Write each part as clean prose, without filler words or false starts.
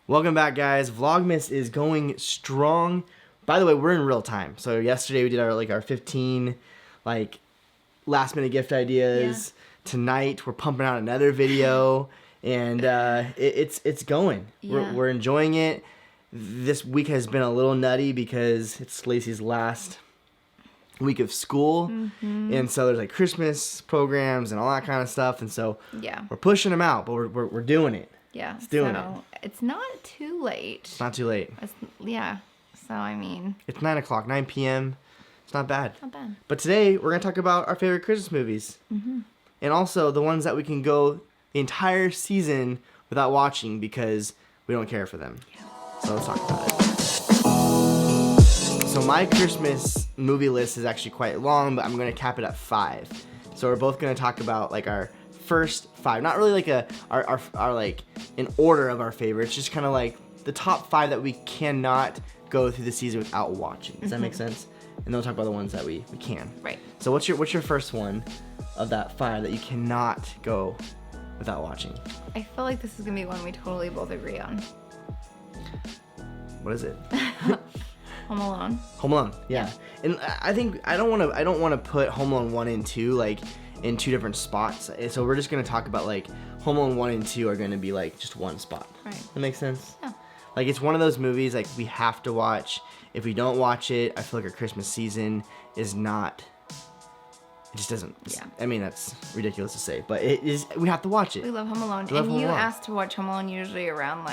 Welcome back, guys. Vlogmas is going strong. By the way, we're in real time. So yesterday we did our 15 last minute gift ideas. Yeah. Tonight we're pumping out another video, and it's going. Yeah. We're enjoying it. This week has been a little nutty because it's Lacey's last week of school, and so there's Christmas programs and all that kind of stuff, and so we're pushing them out, but we're doing it. Yeah, it's doing it. It's not too late. It's not too late. So I mean, it's 9 o'clock, 9 p.m. It's not bad. Not bad. But today we're gonna talk about our favorite Christmas movies, and also the ones that we can go the entire season without watching because we don't care for them. Yeah. So let's talk about it. So my Christmas movie list is actually quite long, but I'm gonna cap it at 5. So we're both gonna talk about our first 5, not really our in order of our favorites, just kind of the top 5 that we cannot go through the season without watching. Does that make sense? And then we'll talk about the ones that we can. Right. So what's your first one of that 5 that you cannot go without watching? I feel like this is gonna be one we totally both agree on. What is it? Home Alone. Home Alone. Yeah. And I think I don't want to put Home Alone 1 and 2 in 2 different spots. So we're just gonna talk about Home Alone 1 and 2 are gonna be just one spot. Right. That makes sense? Yeah. It's one of those movies we have to watch. If we don't watch it, I feel like our Christmas season is not. It just doesn't. Yeah. I mean, that's ridiculous to say, but it is. We have to watch it. We love Home Alone. And you asked to watch Home Alone usually around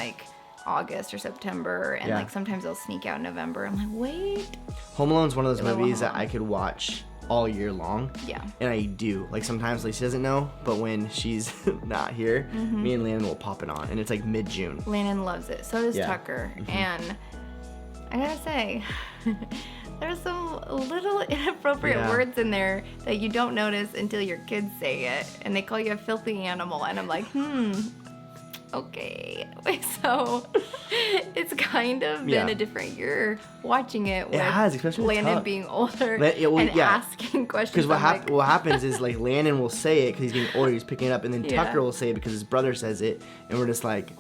August or September, and sometimes they'll sneak out in November. I'm like, wait. Home Alone's one of those movies that I could watch all year long. Yeah. And I do. Sometimes Lacey doesn't know, but when she's not here, me and Landon will pop it on, and it's mid-June. Landon loves it. So does Tucker. And I gotta say, there's some little inappropriate words in there that you don't notice until your kids say it, and they call you a filthy animal, and I'm like, okay. So it's kind of been a different year watching it with especially Landon being older and asking questions. Because what happens is Landon will say it because he's getting older, he's picking it up, and then Tucker will say it because his brother says it, and we're just right.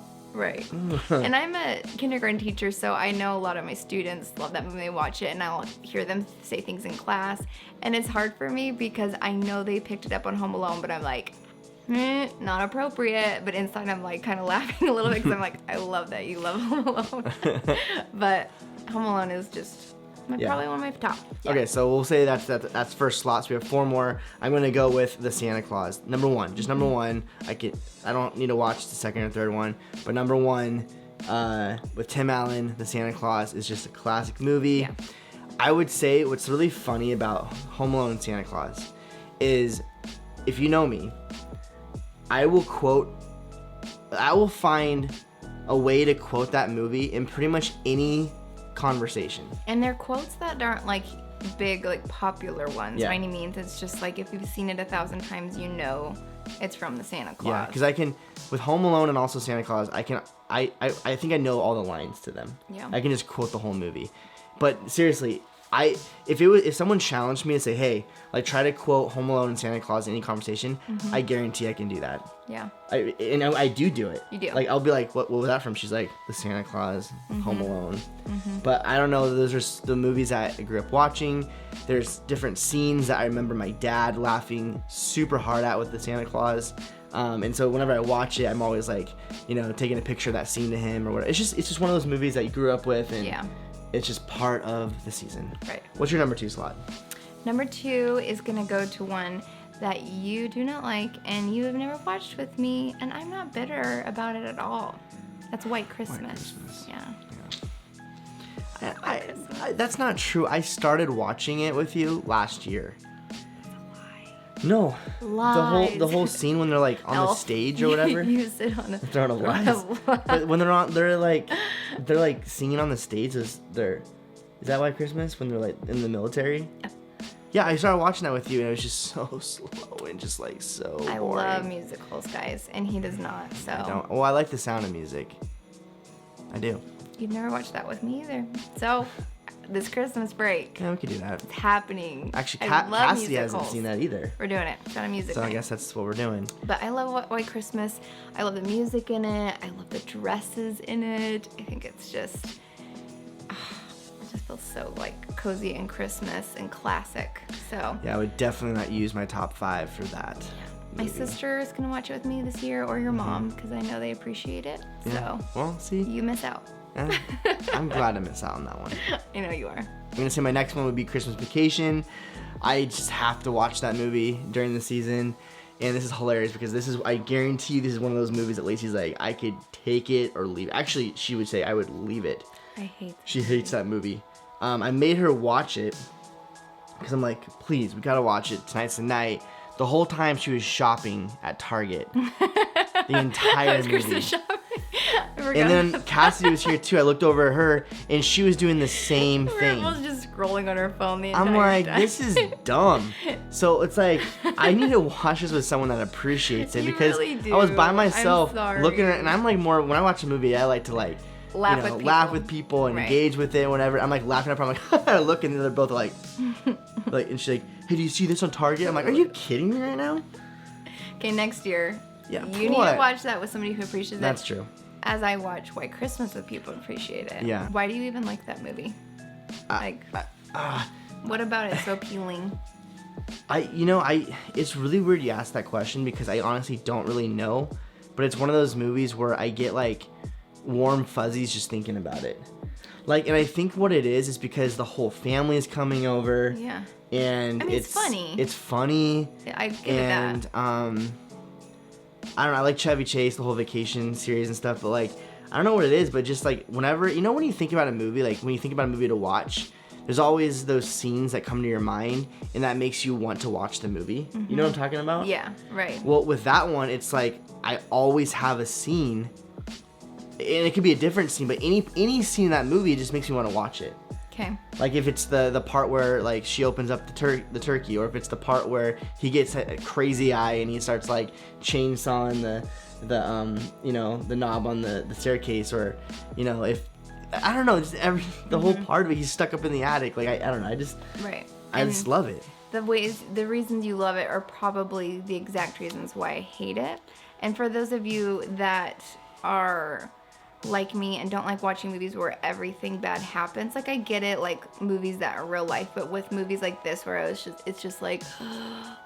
And I'm a kindergarten teacher, so I know a lot of my students love that movie. They watch it, and I'll hear them say things in class, and it's hard for me because I know they picked it up on Home Alone, but I'm like, not appropriate. But inside I'm kind of laughing a little bit because I'm like, I love that you love Home Alone. But Home Alone is just probably one of my top. Yeah. Okay, so we'll say that's first slot. So we have 4 more. I'm gonna go with the Santa Claus. Number 1, just number 1. I don't need to watch the second or third one, but number 1 with Tim Allen, the Santa Claus is just a classic movie. Yeah. I would say what's really funny about Home Alone and Santa Claus is, if you know me, I will find a way to quote that movie in pretty much any conversation. And they're quotes that aren't big, popular ones by any means. It's just if you've seen it 1,000 times, you know it's from the Santa Claus. Yeah, because I can, with Home Alone and also Santa Claus, I think I know all the lines to them. Yeah. I can just quote the whole movie. But seriously, if someone challenged me to say, hey, try to quote Home Alone and Santa Claus in any conversation, I guarantee I can do that. Yeah. I do it. You do. I'll be like, what was that from? She's like, the Santa Claus, Home Alone. But I don't know, those are the movies that I grew up watching. There's different scenes that I remember my dad laughing super hard at with the Santa Claus. And so whenever I watch it, I'm always taking a picture of that scene to him or whatever. It's just one of those movies that you grew up with, and it's just part of the season. Right. What's your number 2 slot? Number 2 is going to go to one that you do not like and you have never watched with me, and I'm not bitter about it at all. That's White Christmas. White Christmas. Yeah. I that's not true. I started watching it with you last year. No. Lies. The whole scene when they're on the stage or whatever. You sit on a throne of lies. But when they're singing on the stage, is that White Christmas when they're in the military? Yeah, I started watching that with you, and it was just so slow and just so boring. I love musicals, guys, and he does not. So I don't. Well, I like the sound of music. I do. You've never watched that with me either. So this Christmas break. Yeah, we could do that. It's happening. Actually, I love Cassie musicals. hasn't seen that either. We're doing it. It's not a music So night. I guess that's what we're doing. But I love White Christmas. I love the music in it. I love the dresses in it. I think it's just, it just feels so like cozy and Christmas and classic. So Yeah, I would definitely not use my top 5 for that. my movie. sister is gonna watch it with me this year, or your mom, because I know they appreciate it. Yeah. So Well, see, you miss out. I'm glad to miss out on that one. I know you are. I'm gonna say my next one would be Christmas Vacation. I just have to watch that movie during the season, and this is hilarious because I guarantee you this is one of those movies that Lacey's like, I could take it or leave it. Actually, she would say I would leave it. I hate that. She hates that movie. I made her watch it because I'm like, please, we gotta watch it. Tonight's the night. The whole time she was shopping at Target. The entire movie. And then Cassidy was here too. I looked over at her and she was doing the same thing. was just scrolling on her phone the entire I'm like, time. this is dumb. So it's like, I need to watch this with someone that appreciates it You because really I was do. by I'm myself sorry. looking at it, and I'm like more, when I watch a movie, I like to like, Laugh with people and Right. engage with it, whatever. I'm like laughing at her. I'm like, I look, and they're both like, and she's like, hey, do you see this on Target? I'm like, are you kidding me right now? Okay, next year. Yeah, You need what? to watch that with somebody who appreciates it. That's true. As I watch White Christmas with people who appreciate it. Yeah. Why do you even like that movie? What about it so appealing? It's really weird you ask that question because I honestly don't really know, but it's one of those movies where I get like warm fuzzies just thinking about it. Like, and I think what it is because the whole family is coming over. Yeah. And I mean, it's funny. It's funny. Yeah, I give And it that. I don't know, I like Chevy Chase, the whole Vacation series and stuff, but like I don't know what it is, but just like whenever, when you think about a movie, like when you think about a movie to watch, there's always those scenes that come to your mind and that makes you want to watch the movie. You know what I'm talking about? Yeah, right. Well, with that one, it's like I always have a scene, and it could be a different scene, but any scene in that movie just makes me want to watch it. Okay. Like if it's the part where like she opens up the turkey, or if it's the part where he gets a crazy eye and he starts like chainsawing the knob on the staircase, or if I don't know, just the whole part of it, he's stuck up in the attic. Like I don't know, I just love it. The reasons you love it are probably the exact reasons why I hate it. And for those of you that are like me and don't like watching movies where everything bad happens, like I get it, like movies that are real life, but with movies like this where it's just like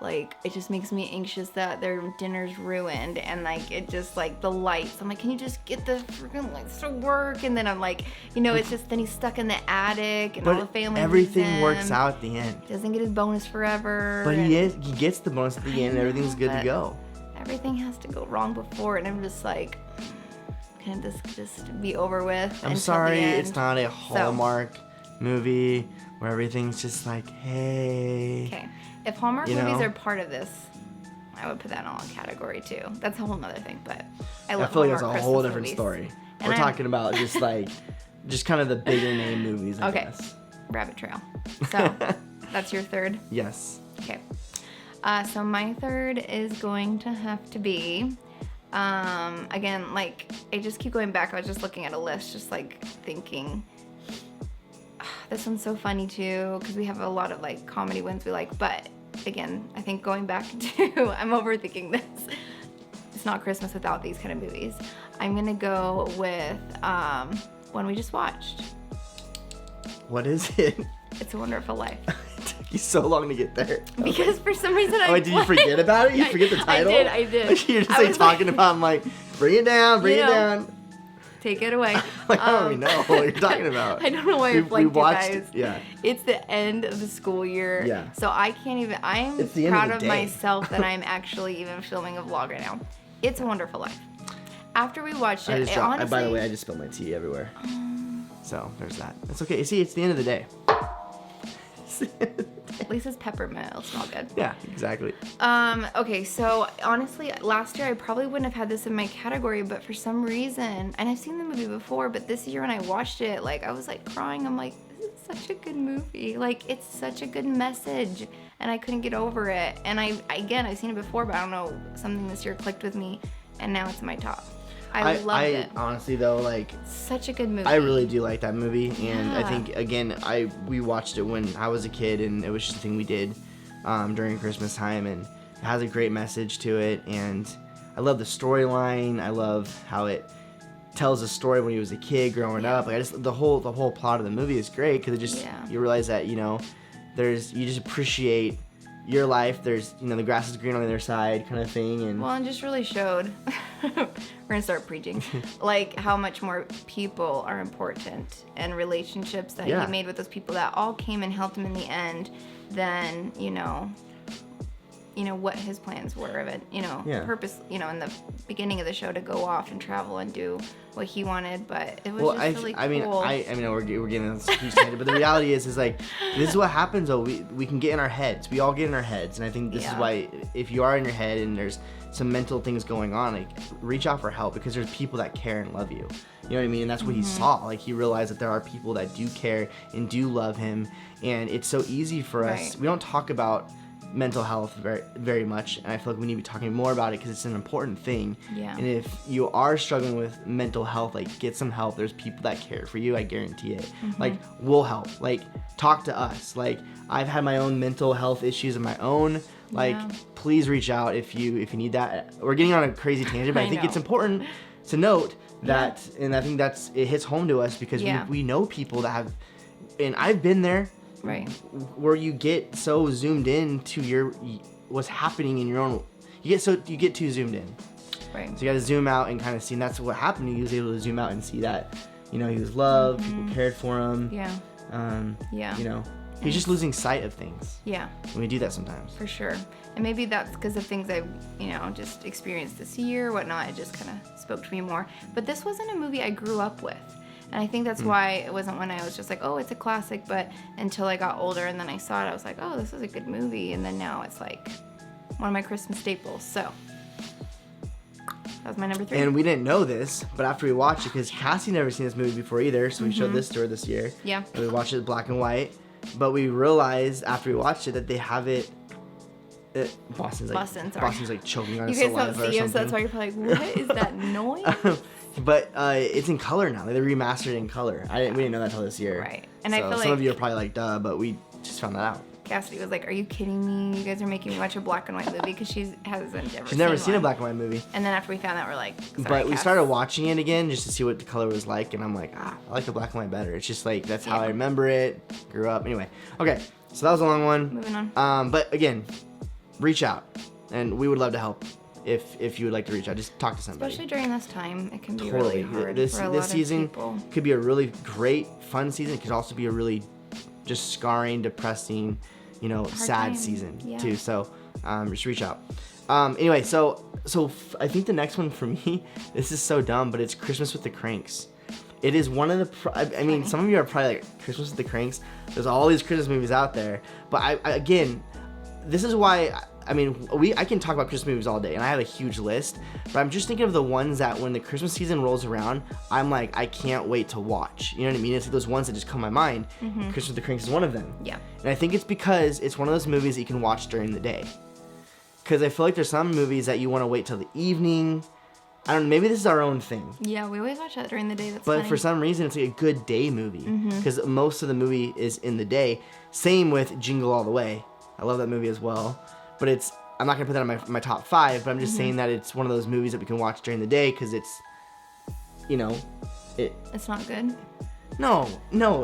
it just makes me anxious that their dinner's ruined, and like it just like the lights, I'm like, can you just get the freaking lights to work? And then I'm like, it's just, then he's stuck in the attic and all the family everything works out at the end. He doesn't get his bonus forever, but he gets the bonus at the end and everything's good to go. Everything has to go wrong before, and I'm just like, can this just be over with? I'm sorry, it's not a Hallmark movie where everything's just like, hey. Okay, if Hallmark movies are part of this, I would put that in a category too. That's a whole nother thing, but I love I feel like Hallmark that's a whole Christmas different movies. story. And We're talking about just like, just kind of the bigger name movies, I guess. Rabbit Trail. So, that's your third? Yes. Okay. So my third is going to have to be, again, like, I just keep going back. I was just looking at a list, just like thinking, this one's so funny too, because we have a lot of like comedy ones we like, but again, I think going back to, I'm overthinking this. It's not Christmas without these kind of movies. I'm gonna go with one we just watched. What is it? It's a Wonderful Life. It took you so long to get there. Because for some reason did you forget about it? You forget the title? I did. You're just like talking about, I'm like, bring it down, bring it down. Take it away. Like, I don't even know what you're talking about. I don't know why I've liked watched it, guys. Yeah. It's the end of the school year. Yeah. So I can't even, I'm It's the end proud of of the day. myself that I'm actually even filming a vlog right now. It's a Wonderful Life. After we watched it, honestly, by the way, I just spilled my tea everywhere. So there's that. It's okay. You see, it's the end of the day. at least it's peppermint. It'll smell good. Yeah, exactly. Okay, so honestly, last year I probably wouldn't have had this in my category, but for some reason, and I've seen the movie before, but this year when I watched it, like, I was like crying. I'm like, this is such a good movie. Like, it's such a good message, and I couldn't get over it. And I've seen it before, but I don't know, something this year clicked with me, and now it's in my top. I loved it. Honestly though, like, such a good movie. I really do like that movie, and Yeah. I think again we watched it when I was a kid, and it was just a thing we did during Christmas time, and it has a great message to it, and I love the storyline. I love how it tells a story when he was a kid growing up. Like, the whole plot of the movie is great because it just you realize that, you know, you just appreciate your life. There's, you know, the grass is green on the other side kind of thing, and well, and just really showed we're gonna start preaching like how much more people are important and relationships that he made with those people that all came and helped him in the end than you know what his plans were of it, purpose, in the beginning of the show to go off and travel and do what he wanted, but it was really cool. I mean, we're getting on this huge tangent, but the reality is like, this is what happens though. We can get in our heads. We all get in our heads, and I think this is why, if you are in your head and there's some mental things going on, like, reach out for help, because there's people that care and love you. You know what I mean? And that's what he saw. Like, he realized that there are people that do care and do love him, and it's so easy for us. We don't talk about mental health very, very much, and I feel like we need to be talking more about it because it's an important thing. And if you are struggling with mental health, like, get some help. There's people that care for you, I guarantee it. Like, we'll help. Like, talk to us. Like, I've had my own mental health issues of my own. Like, please reach out if you need that. We're getting on a crazy tangent, but I think it's important to note that, and I think it hits home to us because we know people that have, and I've been there. Right. Where you get so zoomed in to what's happening in your own, you get too zoomed in. Right. So you got to zoom out and kind of see, and that's what happened. He was able to zoom out and see that, he was loved, people cared for him. He's just losing sight of things. And we do that sometimes. For sure. And maybe that's because of things I've, just experienced this year, whatnot. It just kind of spoke to me more. But this wasn't a movie I grew up with. And I think that's why it wasn't when I was just like, oh, it's a classic, but until I got older and then I saw it, I was like, oh, this is a good movie. And then now it's like one of my Christmas staples. So that was my number 3. And we didn't know this, but after we watched it, because Cassie never seen this movie before either, so we showed this to her this year. And we watched it black and white. But we realized after we watched it that they have it. Boston's like choking on his saliva or something. You guys don't see him, so that's why you're probably like, what is that noise? But it's in color now. They remastered it in color. We didn't know that until this year. Right. And so I feel some of you are probably like, duh, but we just found that out. Cassidy was like, are you kidding me? You guys are making me watch a black and white movie because she's never seen a black and white movie. And then after we found that, we're like, sorry, but we started watching it again just to see what the color was like, and I'm like, I like the black and white better. It's just like, that's how I remember it. Grew up. Anyway. Okay. So that was a long one. Moving on. But again, reach out, and we would love to help. If you would like to reach out, just talk to somebody. Especially during this time, it can be really hard this for a lot season of people. Could be a really great, fun season. It could also be a really just scarring, depressing, sad season too. So just reach out. Anyway, so I think the next one for me, this is so dumb, but it's Christmas with the Cranks. It is one of the. Some of you are probably like, Christmas with the Cranks. There's all these Christmas movies out there, but I this is why. I can talk about Christmas movies all day, and I have a huge list, but I'm just thinking of the ones that when the Christmas season rolls around, I'm like, I can't wait to watch. You know what I mean? It's like those ones that just come to my mind. Christmas with the Cranks is one of them. Yeah. And I think it's because it's one of those movies that you can watch during the day. Because I feel like there's some movies that you want to wait till the evening. I don't know, maybe this is our own thing. Yeah, we always watch that during the day. That's But funny. for some reason, it's like a good day movie. Because most of the movie is in the day. Same with Jingle All the Way. I love that movie as well. But I'm not going to put that on my top 5, but I'm just saying that it's one of those movies that we can watch during the day because it's, It's not good? No,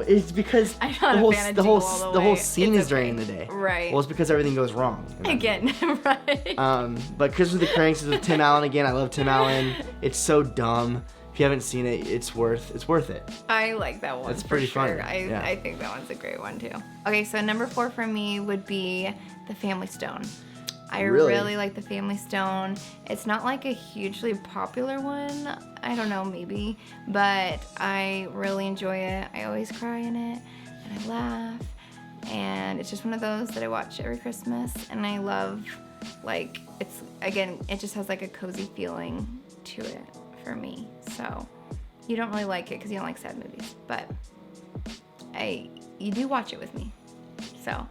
it's because the whole scene is during the day. Right. Well, it's because everything goes wrong. Again, right. But Christmas with the Cranks is with Tim Allen again. I love Tim Allen. It's so dumb. If you haven't seen it, it's worth it. I like that one. It's pretty sure. fun. I think that one's a great one too. Okay, so number 4 for me would be The Family Stone. I really like The Family Stone. It's not like a hugely popular one. I don't know, maybe. But I really enjoy it. I always cry in it. And I laugh. And it's just one of those that I watch every Christmas. And I love, it just has like a cozy feeling to it for me. So you don't really like it because you don't like sad movies. But you do watch it with me. So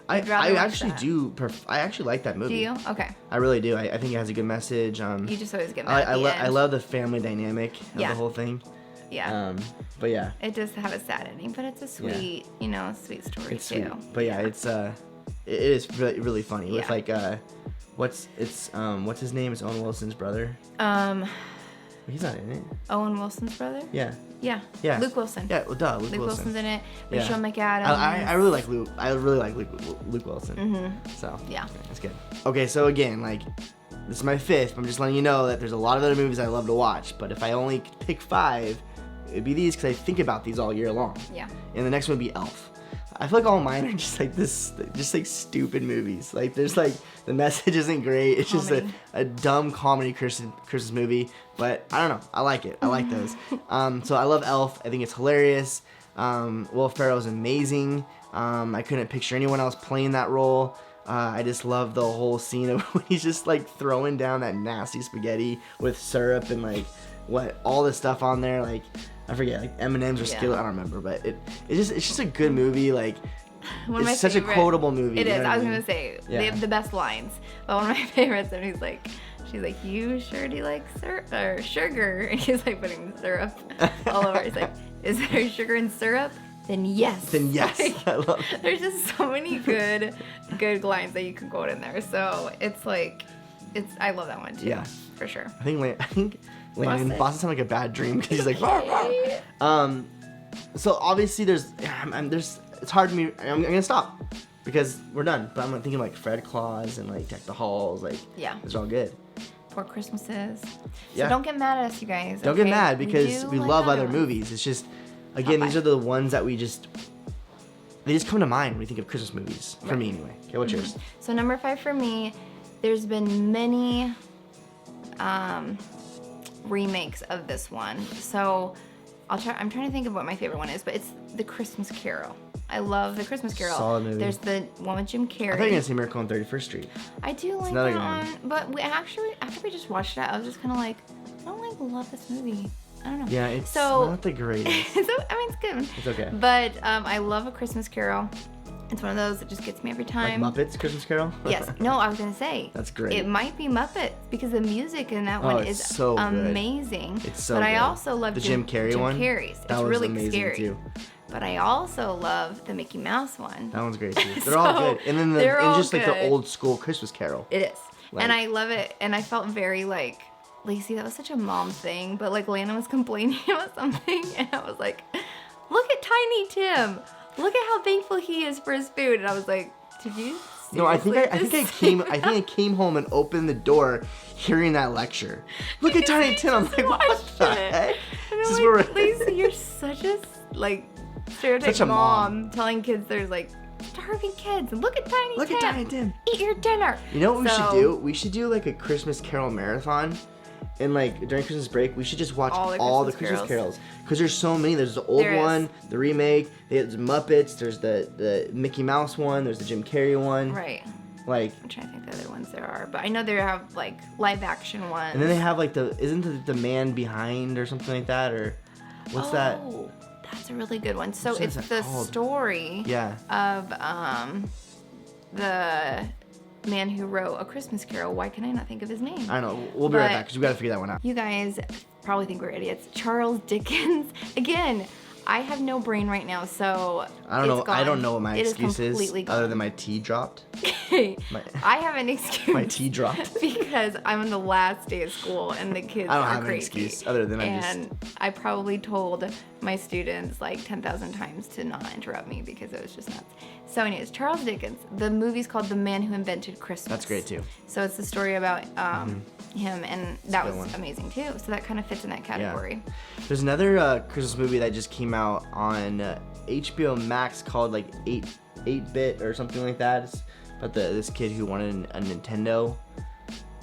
I rather watch actually that. do. I actually like that movie. Do you? Okay. I really do. I think it has a good message. You just always get mad at the end. I love the family dynamic of Yeah. the whole thing. Yeah. But yeah. It does have a sad ending, but it's a sweet, sweet story It's too. sweet. But yeah, it's it is really, really funny with Yeah. like what's his name? It's Owen Wilson's brother. He's not in it. Owen Wilson's brother? Yeah. Yeah. Yeah. Luke Wilson. Yeah, well, duh, Luke Luke Wilson. Wilson's in it. Yeah. Rachel McAdams. I really like Luke. I really like Luke Wilson. Mm-hmm. So Yeah. it's good. Okay, so again, like this is my 5th. I'm just letting you know that there's a lot of other movies I love to watch, but if I only could pick 5, it'd be these because I think about these all year long. Yeah. And the next one would be Elf. I feel like all mine are just like this, just like stupid movies. Like there's like the message isn't great. It's just a dumb comedy Christmas movie. But I don't know. I like it. I like those. So I love Elf. I think it's hilarious. Will Ferrell's amazing. I couldn't picture anyone else playing that role. I just love the whole scene of when he's just like throwing down that nasty spaghetti with syrup and like all this stuff on there. Like I forget, like M&Ms or Skittles. I don't remember, but it's just a good movie. Like it's such a quotable movie. It is. I was gonna gonna say they have the best lines. But one of my favorites, and she's like, "You sure do like syrup or sugar?" And he's like putting syrup all over. He's like, "Is there sugar and syrup?" Then yes. Then yes. Like, I love there's just so many good lines that you can quote in there. So it's like, I love that one too. Yeah. For sure. I think Landon Boston sound like a bad dream because he's like, Okay. So obviously there's it's hard to me. I'm gonna stop because we're done. But I'm thinking like Fred Claus and like Deck the Halls. Like those are all good. Four Christmases. So Yeah. don't get mad at us, you guys. Don't okay? get mad because we like love other ones. movies. It's just again these are the ones that they just come to mind when we think of Christmas movies. For me anyway. Okay, what's yours? So number 5 for me, there's been many remakes of this one. So I'm trying to think of what my favorite one is, but it's The Christmas Carol. I love The Christmas Carol. Solid movie. There's the one with Jim Carrey. I thought you were gonna say Miracle on 31st Street. I do like another that good one, but we actually after we just watched it, I was just kind of like, I don't like love this movie. I don't know. Yeah, it's so, not the greatest. so I mean, it's good. It's okay. But I love A Christmas Carol. It's one of those that just gets me every time. Like Muppets Christmas Carol? Yes. No, I was gonna say. That's great. It might be Muppets because the music in that one it's is so good. amazing. It's so But good. I also love the Jim Carrey one. Jim Carrey's. That It's was really amazing scary. too. But I also love the Mickey Mouse one. That one's great too. They're all good. And then they're all just like the good. old school Christmas Carol. It is. Like- And I love it. And I felt very like, Lacey, that was such a mom thing. But like Lana was complaining about something. And I was like, look at Tiny Tim. Look at how thankful he is for his food. And I was like, did you No, I think seriously I came home and opened the door hearing that lecture. Look at Tiny Tim. I'm like, what the heck? And This is I'm where like, Lacey, you're such a stereotype Such a mom. telling kids there's like starving kids and look at Tiny Look Tim. at Tiny Tim. Eat your dinner. You know what we should So- do? We should do like a Christmas Carol marathon. And like during Christmas break, we should just watch all the Christmas carols. Because there's so many. There's the old one, the remake, there's Muppets, there's the Mickey Mouse one, there's the Jim Carrey one. Right. Like, I'm trying to think the other ones there are, but I know they have like live action ones. and then they have like isn't the man behind or something like that, or what's that? Oh, that's a really good one. So What is it's that the called? story Yeah. of the man who wrote A Christmas Carol. Why can I not think of his name? I don't know. We'll be right But- back because we got to figure that one out. You guys probably think we're idiots. Charles Dickens. Again, I have no brain right now, so I don't know. it's gone. I don't know what my It excuse is completely gone. other than my tea dropped. I have an excuse. My tea dropped. Because I'm on the last day of school and the kids I don't are have an crazy. excuse other than I probably told my students like 10,000 times to not interrupt me because it was just nuts. So anyways, Charles Dickens, the movie's called The Man Who Invented Christmas. That's great too. So it's the story about him, and that a good was one. amazing too. So that kind of fits in that category. There's another Christmas movie that just came out on HBO Max called like 8-Bit or something like that. It's about this kid who wanted a Nintendo.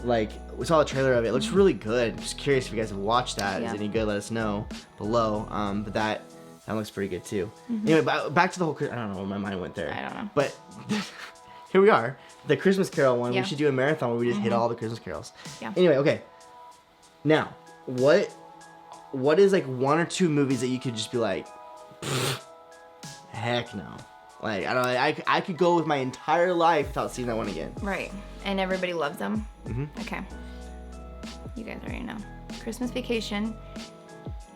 Like, we saw the trailer of it. It looks really good. I'm just curious if you guys have watched that. Yeah. Is it any good? Let us know below. But that looks pretty good too. Anyway, back to the whole. I don't know where my mind went there. I don't know. But here we are. The Christmas Carol one. Yeah. We should do a marathon where we just hit all the Christmas carols. Yeah. Anyway, okay. Now, what is like one or two movies that you could just be like, heck no. Like, I don't know. I could go with my entire life without seeing that one again. Right. And everybody loves them? Mm-hmm. Okay. You guys already know. Christmas Vacation.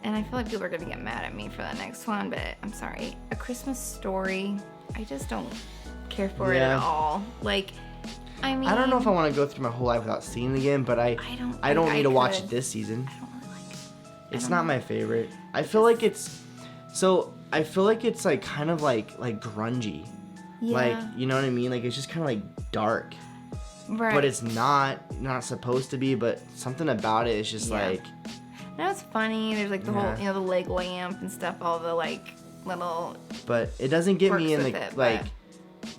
And I feel like people are going to get mad at me for the next one, but I'm sorry. A Christmas Story. I just don't care for it at all. Like, I mean... I don't know if I want to go through my whole life without seeing it again, but I don't need to watch it this season. I don't really like it. It's not my favorite. I feel like it's... So, I feel like it's, like, kind of, like grungy. Yeah. Like, you know what I mean? Like, it's just kind of, like, dark. Right. But it's not supposed to be, but something about it is just, like... No, it's funny. There's, like, the whole, you know, the leg lamp and stuff, all the, like, little... But it doesn't get me in, I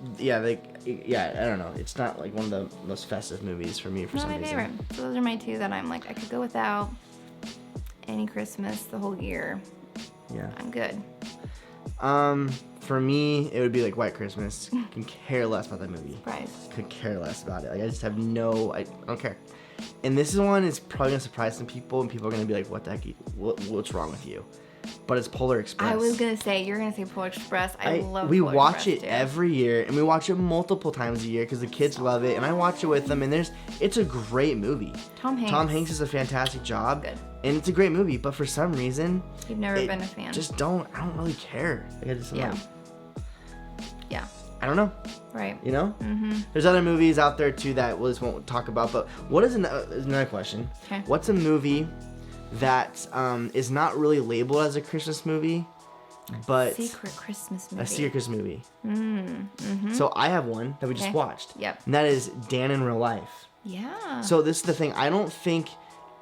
don't know. It's not, like, one of the most festive movies for me for some reason. Not my favorite. So those are my two that I'm like, I could go without any Christmas the whole year. Yeah. I'm good. For me, it would be like White Christmas. Can care less about that movie. Surprise. Could care less about it. Like, I just have I don't care. And this one is probably gonna surprise some people, and people are gonna be like, "What the heck? What's wrong with you?" But it's Polar Express. I was gonna say you're gonna say Polar Express. We Polar watch Express it every year, and we watch it multiple times a year because the kids love it, and I watch it with them. And it's a great movie. Tom Hanks does a fantastic job. Good. And it's a great movie, but for some reason, you've never been a fan. I don't really care. Like, I just yeah. I don't know. Right. You know? Mm-hmm. There's other movies out there too that we just won't talk about. But what is another question? Okay. What's a movie that is not really labeled as a Christmas movie, but secret Christmas movie? A secret Christmas movie. Mm-hmm. So I have one that we just watched. Yep. And that is Dan in Real Life. Yeah. So this is the thing. I don't think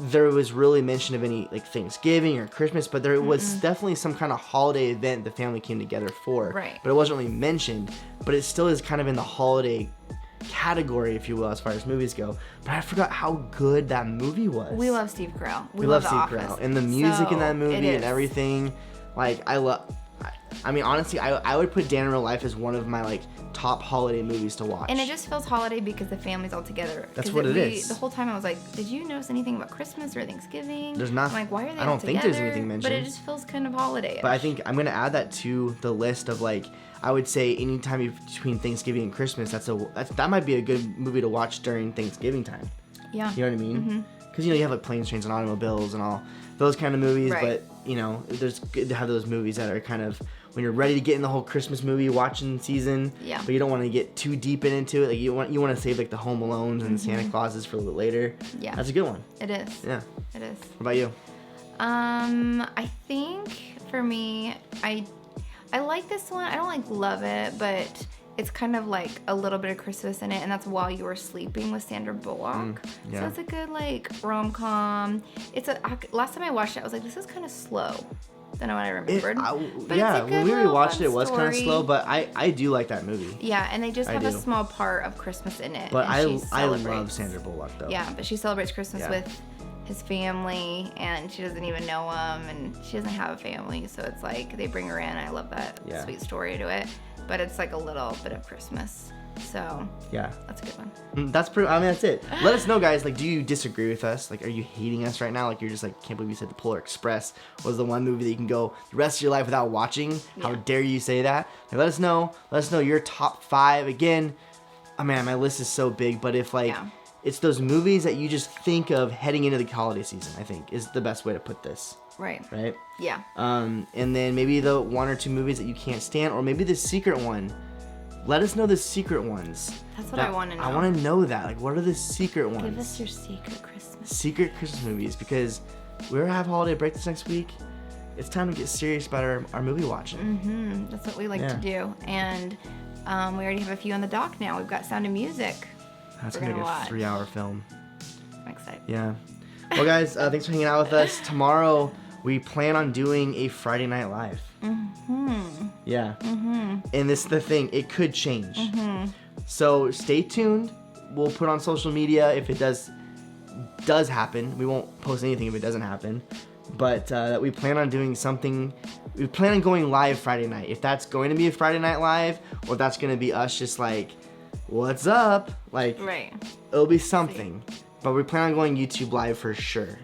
there was really mention of any like Thanksgiving or Christmas, but there was definitely some kind of holiday event the family came together for. Right. But it wasn't really mentioned. But it still is kind of in the holiday category, if you will, as far as movies go. But I forgot how good that movie was. We love Steve Carell. We love Steve Carell. And the music in that movie and everything. Like, I mean, honestly, I would put Dan in Real Life as one of my, like, top holiday movies to watch. And it just feels holiday because the family's all together. That's what it is. The whole time I was like, did you notice anything about Christmas or Thanksgiving? There's not. I'm like, why are they I all don't think together? there's anything mentioned. But it just feels kind of holiday. But I think I'm going to add that to the list of, like, I would say anytime between Thanksgiving and Christmas, that might be a good movie to watch during Thanksgiving time. Yeah. You know what I mean? Because, you know, you have, like, Planes, Trains, and Automobiles and all those kind of movies. Right. But, you know, there's good to have those movies that are kind of when you're ready to get in the whole Christmas movie watching season. Yeah. But you don't want to get too deep into it. Like, you want to save, like, the Home Alones and the Santa Clauses for a little bit later. Yeah. That's a good one. It is. Yeah. It is. What about you? I think for me, I like this one. I don't like love it, but it's kind of like a little bit of Christmas in it, and that's While You Were Sleeping with Sandra Bullock. Yeah. So it's a good like rom-com. Last time I watched it, I was like, this is kind of slow than what I remembered. When we rewatched it, it was kind of slow, but I do like that movie. Yeah, and they just have a small part of Christmas in it. But I love Sandra Bullock though. Yeah, but she celebrates Christmas with his family, and she doesn't even know him, and she doesn't have a family, so it's like they bring her in. I love that sweet story to it, but it's like a little bit of Christmas. So yeah, that's a good one. That's it. Let us know, guys. Like, do you disagree with us? Like, are you hating us right now? Like, you're just like, can't believe you said The Polar Express was the one movie that you can go the rest of your life without watching. How dare you say that? Like, let us know. Let us know your top 5. Again, oh man, my list is so big, but if like it's those movies that you just think of heading into the holiday season, I think is the best way to put this. Right. Yeah. And then maybe the 1 or 2 movies that you can't stand, or maybe the secret one. Let us know the secret ones. That's what I want to know. I want to know that. Like, what are the secret ones? Give us your secret Christmas. Secret Christmas movies, because we're gonna have holiday break this next week. It's time to get serious about our movie watching. That's what we like to do. And we already have a few on the dock now. We've got Sound of Music. That's gonna be a 3-hour film. I'm excited. Yeah. Well, guys, thanks for hanging out with us. Tomorrow, we plan on doing a Friday Night Live. Yeah. And this is the thing. It could change. So stay tuned. We'll put on social media if it does happen. We won't post anything if it doesn't happen. But we plan on doing something. We plan on going live Friday night. If that's going to be a Friday Night Live, or that's going to be us just like, what's up? Like, it'll be something. But we plan on going YouTube live for sure.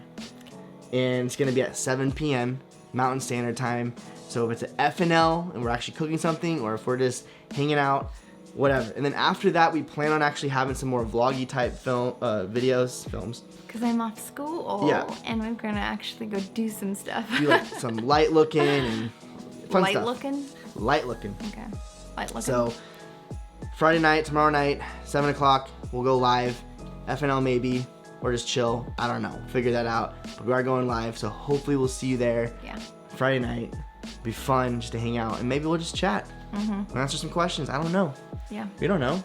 And it's going to be at 7 p.m. Mountain Standard Time. So if it's an FNL and we're actually cooking something, or if we're just hanging out, whatever. And then after that, we plan on actually having some more vloggy type films. Because I'm off school. Yeah. And we're going to actually go do some stuff. Do like some light looking and fun light stuff. looking? Light looking. Okay. Light looking. So Friday night, tomorrow night, 7 o'clock, we'll go live. FNL maybe, or just chill. I don't know. Figure that out. But we are going live, so hopefully we'll see you there. Yeah. Friday night. Be fun just to hang out, and maybe we'll just chat. And answer some questions. I don't know. Yeah. We don't know.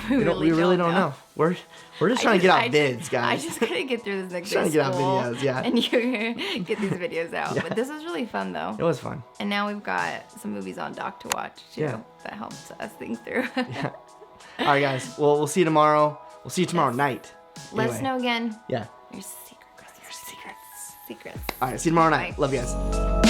we really don't know. We're just trying to get out vids, guys. I just gotta get through this next day. Trying to get out videos, yeah. And you're get these videos out. Yeah. But this was really fun though. It was fun. And now we've got some movies on doc to watch too. Yeah. That helps us think through. Yeah. All right, guys. Well, we'll see you tomorrow. We'll see you tomorrow night. Let us Anyway. know again. Yeah. Your secrets. All right. See you tomorrow night. Bye. Love you guys.